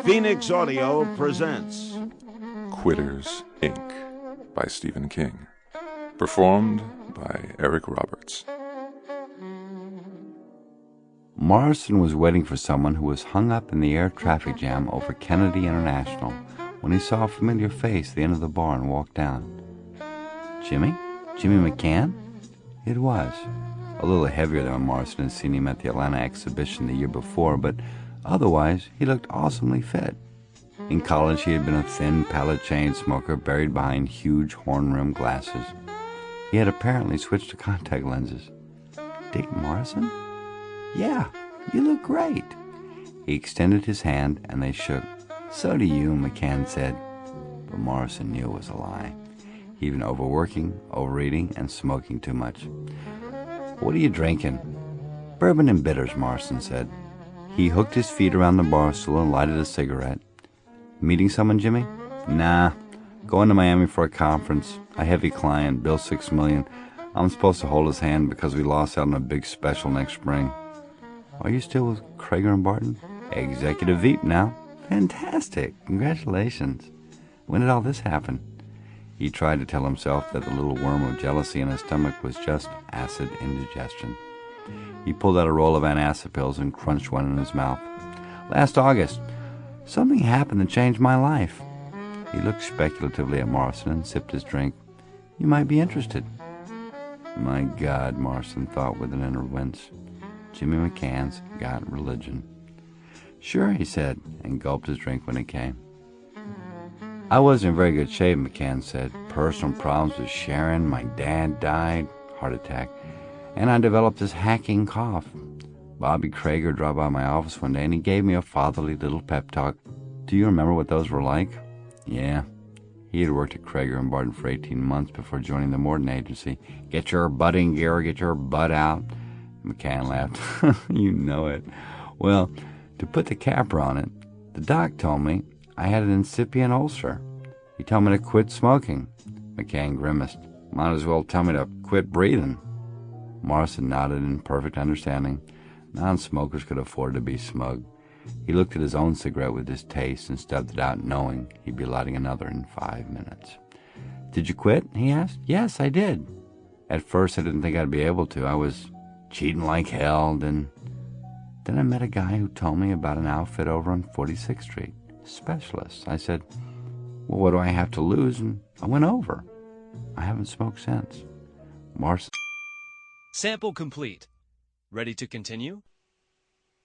Phoenix Audio presents Quitters, Inc. by Stephen King. Performed by Eric Roberts. Morrison was waiting for someone who was hung up in the air traffic jam over Kennedy International when he saw a familiar face at the end of the bar and walked down. Jimmy? Jimmy McCann? It was. A little heavier than when Morrison had seen him at the Atlanta exhibition the year before, but otherwise he looked awesomely fit. In college he had been a thin, pallid chain smoker buried behind huge horn-rimmed glasses. He had apparently switched to contact lenses. Dick Morrison? Yeah, you look great. He extended his hand and they shook. So do you, McCann said. But Morrison knew it was a lie. He'd been overworking, overeating, and smoking too much. What are you drinking? Bourbon and bitters, Morrison said. He hooked his feet around the bar stool and lighted a cigarette. Meeting someone, Jimmy? Nah. Going to Miami for a conference. A heavy client, bill $6 million. I'm supposed to hold his hand because we lost out on a big special next spring. Are you still with Krager and Barton? Executive Veep now. Fantastic. Congratulations. When did all this happen? He tried to tell himself that the little worm of jealousy in his stomach was just acid indigestion. He pulled out a roll of antacid pills and crunched one in his mouth. Last August. Something happened that changed my life. He looked speculatively at Morrison and sipped his drink. You might be interested. My God, Morrison thought with an inner wince. Jimmy McCann's got religion. Sure, he said, and gulped his drink when it came. I wasn't in very good shape, McCann said. Personal problems with Sharon, my dad died, heart attack, and I developed this hacking cough. Bobby Krager dropped by my office one day and he gave me a fatherly little pep talk. Do you remember what those were like? Yeah. He had worked at Krager and Barton for 18 months before joining the Morton agency. Get your butt in gear, get your butt out. McCann laughed. You know it. Well, to put the capper on it, the doc told me I had an incipient ulcer. He told me to quit smoking. McCann grimaced. Might as well tell me to quit breathing. Morrison nodded in perfect understanding. Non-smokers could afford to be smug. He looked at his own cigarette with distaste and stubbed it out, knowing he'd be lighting another in 5 minutes. Did you quit? He asked. Yes, I did. At first, I didn't think I'd be able to. I was cheating like hell. Then I met a guy who told me about an outfit over on 46th Street. Specialists. I said, well, what do I have to lose? And I went over. I haven't smoked since. Morrison. Sample complete. Ready to continue?